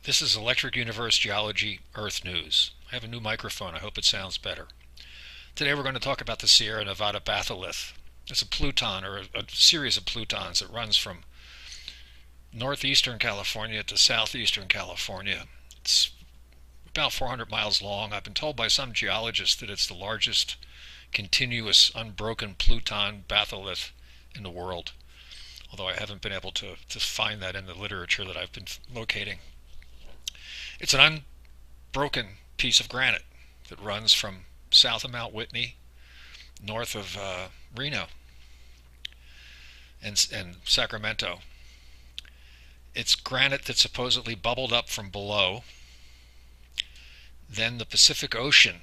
This is Electric Universe Geology Earth News. I have a new microphone. I hope it sounds better. Today we're going to talk about the Sierra Nevada Batholith. It's a pluton, or a series of plutons that runs from northeastern California to southeastern California. It's about 400 miles long. I've been told by some geologists that it's the largest continuous unbroken pluton batholith in the world, although I haven't been able to find that in the literature that I've been locating. It's an unbroken piece of granite that runs from south of Mount Whitney, north of Reno and Sacramento. It's granite that supposedly bubbled up from below. Then the Pacific Ocean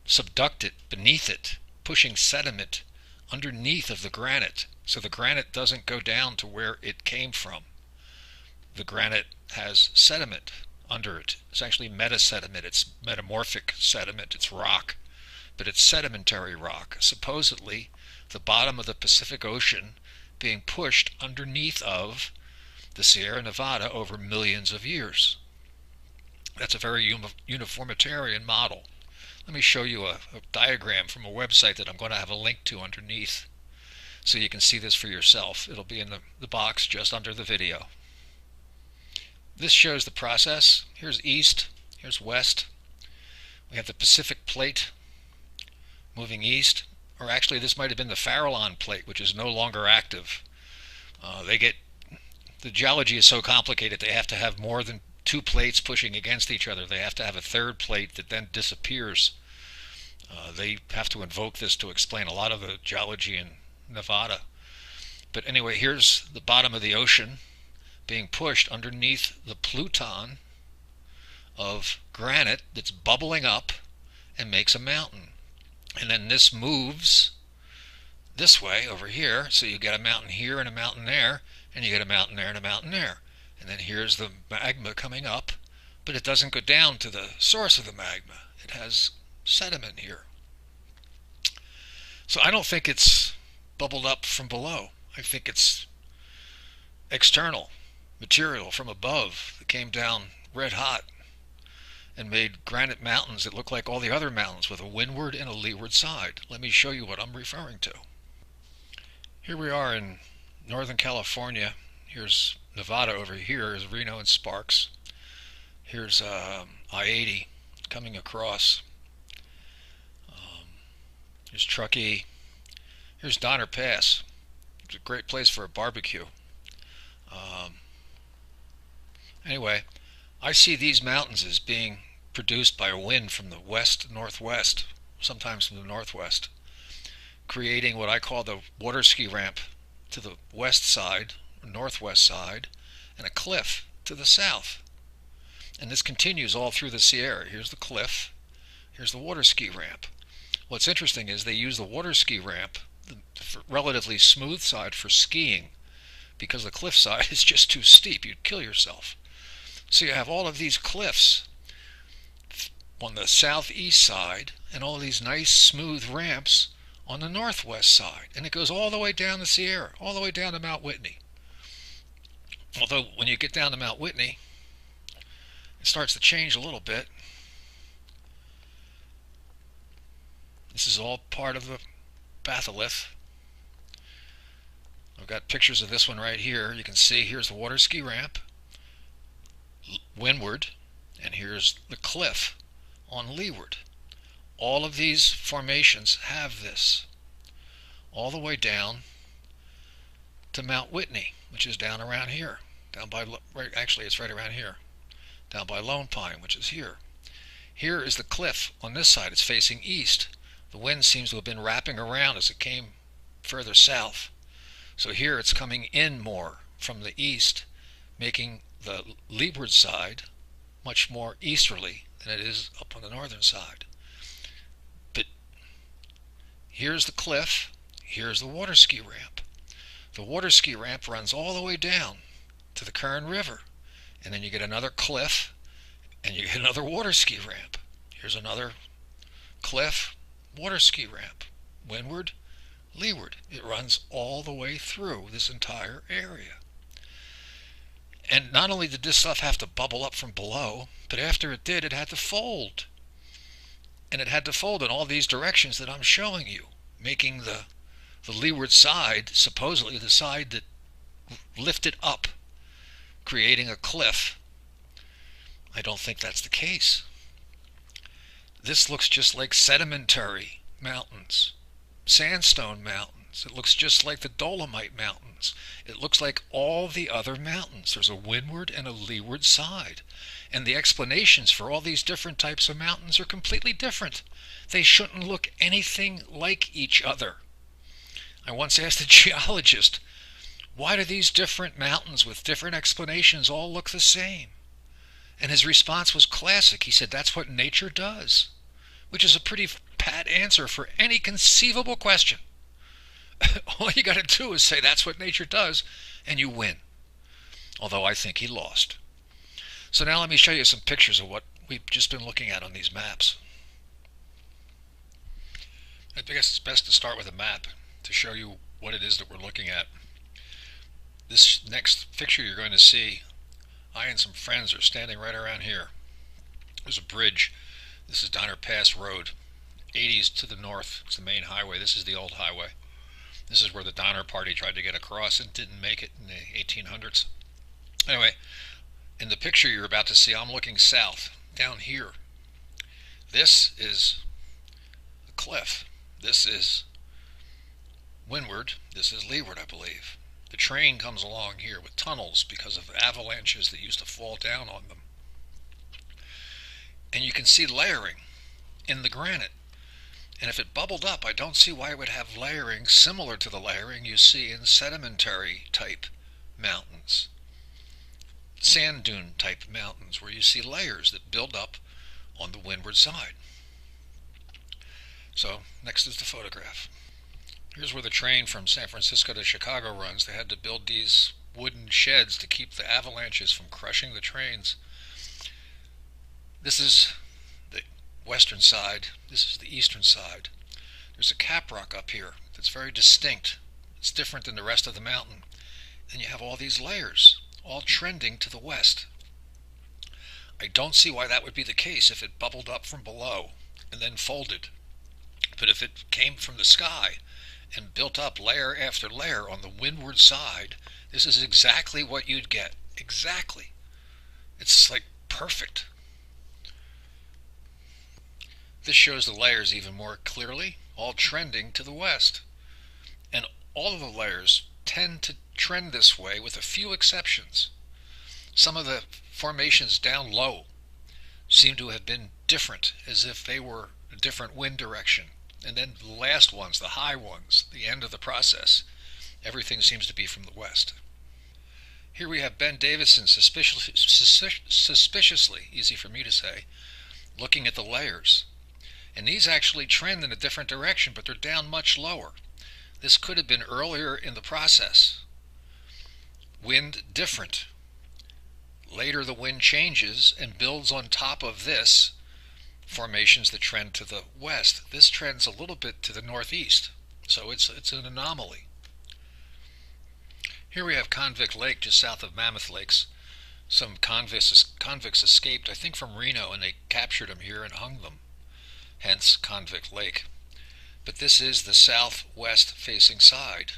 subducted beneath it, pushing sediment underneath of the granite, so the granite doesn't go down to where it came from. The granite has sediment under it. It's actually metasediment. It's metamorphic sediment. It's rock, but it's sedimentary rock. Supposedly, the bottom of the Pacific Ocean being pushed underneath of the Sierra Nevada over millions of years. That's a very uniformitarian model. Let me show you a diagram from a website that I'm going to have a link to underneath so you can see this for yourself. It'll be in the box just under the video. This shows the process. Here's east, here's west. We have the Pacific Plate moving east, or actually this might have been the Farallon Plate, which is no longer active. The geology is so complicated they have to have more than two plates pushing against each other. They have to have a third plate that then disappears. They have to invoke this to explain a lot of the geology in Nevada. But anyway, here's the bottom of the ocean being pushed underneath the pluton of granite that's bubbling up and makes a mountain. And then this moves this way over here, so you get a mountain here and a mountain there, and you get a mountain there and a mountain there. And then here's the magma coming up, but it doesn't go down to the source of the magma. It has sediment here. So I don't think it's bubbled up from below. I think it's external material from above that came down red hot and made granite mountains that look like all the other mountains with a windward and a leeward side. Let me show you what I'm referring to. Here we are in Northern California. Here's Nevada over here, is Reno and Sparks. Here's I-80 coming across. Here's Truckee. Here's Donner Pass. It's a great place for a barbecue. Anyway, I see these mountains as being produced by a wind from the west-northwest, sometimes from the northwest, creating what I call the water ski ramp to the west side, northwest side, and a cliff to the south. And this continues all through the Sierra. Here's the cliff, here's the water ski ramp. What's interesting is they use the water ski ramp, the relatively smooth side, for skiing, because the cliff side is just too steep. You'd kill yourself. So you have all of these cliffs on the southeast side and all these nice smooth ramps on the northwest side. And it goes all the way down the Sierra, all the way down to Mount Whitney. Although when you get down to Mount Whitney, it starts to change a little bit. This is all part of the batholith. I've got pictures of this one right here. You can see here's the water ski ramp, windward, and here's the cliff on leeward. All of these formations have this all the way down to Mount Whitney, which is down around here, down by, actually it's right around here, down by Lone Pine, which is here. Here is the cliff on this side. It's facing east. The wind seems to have been wrapping around as it came further south. So here it's coming in more from the east, making the leeward side much more easterly than it is up on the northern side. But here's the cliff, here's the water ski ramp. The water ski ramp runs all the way down to the Kern River, and then you get another cliff and you get another water ski ramp. Here's another cliff, water ski ramp, windward, leeward. It runs all the way through this entire area. And not only did this stuff have to bubble up from below, but after it did, it had to fold. And it had to fold in all these directions that I'm showing you, making the leeward side supposedly the side that lifted up, creating a cliff. I don't think that's the case. This looks just like sedimentary mountains, sandstone mountains. It looks just like the Dolomite Mountains. It looks like all the other mountains. There's a windward and a leeward side. And the explanations for all these different types of mountains are completely different. They shouldn't look anything like each other. I once asked a geologist, why do these different mountains with different explanations all look the same? And his response was classic. He said, that's what nature does, which is a pretty pat answer for any conceivable question. All you got to do is say that's what nature does, and you win. Although I think he lost. So now let me show you some pictures of what we've just been looking at on these maps. I guess it's best to start with a map to show you what it is that we're looking at. This next picture you're going to see, I and some friends are standing right around here. There's a bridge. This is Donner Pass Road. 80s to the north. It's the main highway. This is the old highway. This is where the Donner Party tried to get across and didn't make it in the 1800s. Anyway, in the picture you're about to see, I'm looking south, down here. This is a cliff. This is windward. This is leeward, I believe. The train comes along here with tunnels because of avalanches that used to fall down on them. And you can see layering in the granite. And if it bubbled up, I don't see why it would have layering similar to the layering you see in sedimentary type mountains. Sand dune type mountains where you see layers that build up on the windward side. So next is the photograph. Here's where the train from San Francisco to Chicago runs. They had to build these wooden sheds to keep the avalanches from crushing the trains. This is the western side. This is the eastern side. There's a cap rock up here that's very distinct. It's different than the rest of the mountain. Then you have all these layers, all trending to the west. I don't see why that would be the case if it bubbled up from below and then folded. But if it came from the sky and built up layer after layer on the windward side, this is exactly what you'd get. Exactly. It's like perfect. This shows the layers even more clearly, all trending to the west. And all of the layers tend to trend this way with a few exceptions. Some of the formations down low seem to have been different, as if they were a different wind direction. And then the last ones, the high ones, the end of the process, everything seems to be from the west. Here we have Ben Davison suspiciously, easy for me to say, looking at the layers. And these actually trend in a different direction, but they're down much lower. This could have been earlier in the process. Wind different. Later the wind changes and builds on top of this formations that trend to the west. This trends a little bit to the northeast, so it's an anomaly. Here we have Convict Lake just south of Mammoth Lakes. Some convicts escaped, I think from Reno, and they captured them here and hung them. Hence Convict Lake. But this is the southwest facing side.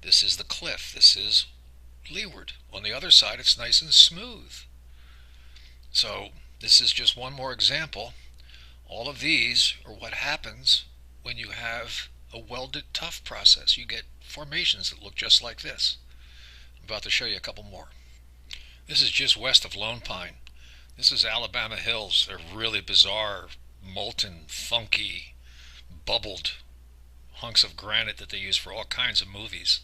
This is the cliff. This is leeward. On the other side it's nice and smooth. So this is just one more example. All of these are what happens when you have a welded tuff process. You get formations that look just like this. I'm about to show you a couple more. This is just west of Lone Pine. This is Alabama Hills. They're really bizarre, molten, funky, bubbled hunks of granite that they use for all kinds of movies.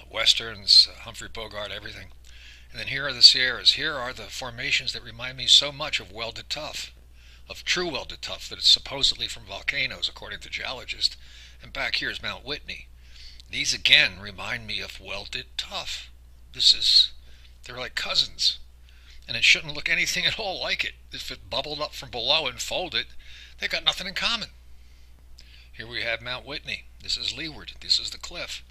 Westerns, Humphrey Bogart, everything. And then here are the Sierras. Here are the formations that remind me so much of welded tuff, of true welded tuff that is supposedly from volcanoes, according to geologists. And back here is Mount Whitney. These again remind me of welded tuff. They're like cousins. And it shouldn't look anything at all like it. If it bubbled up from below and folded, they've got nothing in common. Here we have Mount Whitney. This is leeward. This is the cliff.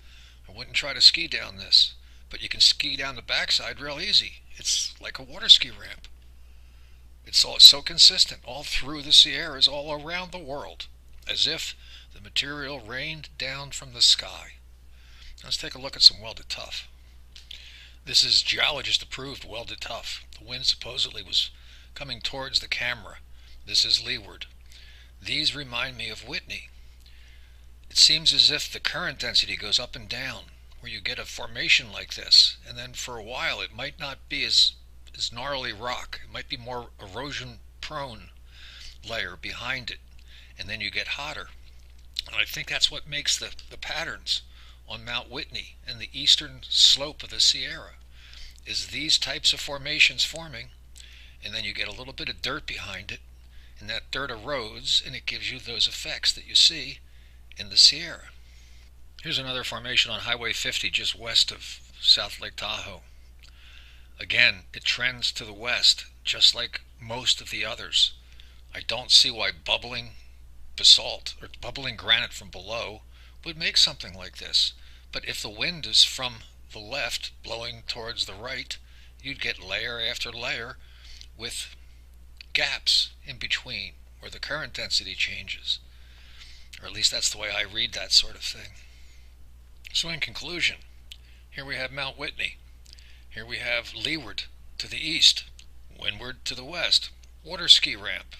I wouldn't try to ski down this. but you can ski down the backside real easy. It's like a water ski ramp. It's all so consistent all through the Sierras, all around the world, as if the material rained down from the sky. Let's take a look at some welded tuff. This is geologist approved welded tuff. The wind supposedly was coming towards the camera. This is leeward. These remind me of Whitney. It seems as if the current density goes up and down, where you get a formation like this, and then for a while it might not be as gnarly rock. It might be more erosion prone layer behind it, and then you get hotter. And I think that's what makes the patterns on Mount Whitney and the eastern slope of the Sierra, is these types of formations forming, and then you get a little bit of dirt behind it, and that dirt erodes, and it gives you those effects that you see in the Sierra. Here's another formation on Highway 50 just west of South Lake Tahoe. Again, it trends to the west, just like most of the others. I don't see why bubbling basalt or bubbling granite from below would make something like this. But if the wind is from the left blowing towards the right, you'd get layer after layer with gaps in between where the current density changes. Or at least that's the way I read that sort of thing. So in conclusion, here we have Mount Whitney. Here we have leeward to the east, windward to the west, water ski ramp.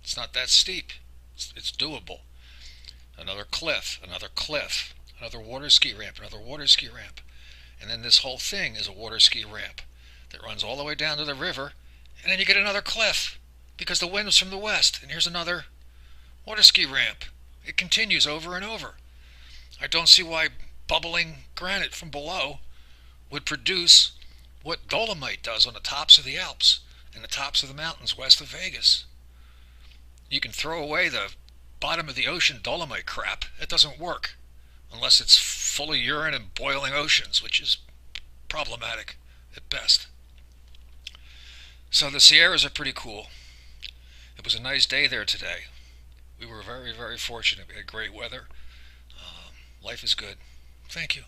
It's not that steep. It's doable. Another cliff, another water ski ramp, another water ski ramp. And then this whole thing is a water ski ramp that runs all the way down to the river, and then you get another cliff because the wind was from the west, and here's another water ski ramp. It continues over and over. I don't see why bubbling granite from below would produce what dolomite does on the tops of the Alps and the tops of the mountains west of Vegas. You can throw away the bottom of the ocean dolomite crap. It doesn't work unless it's full of urine and boiling oceans, which is problematic at best. So the Sierras are pretty cool. It was a nice day there today. We were very, very fortunate. We had great weather. Life is good. Thank you.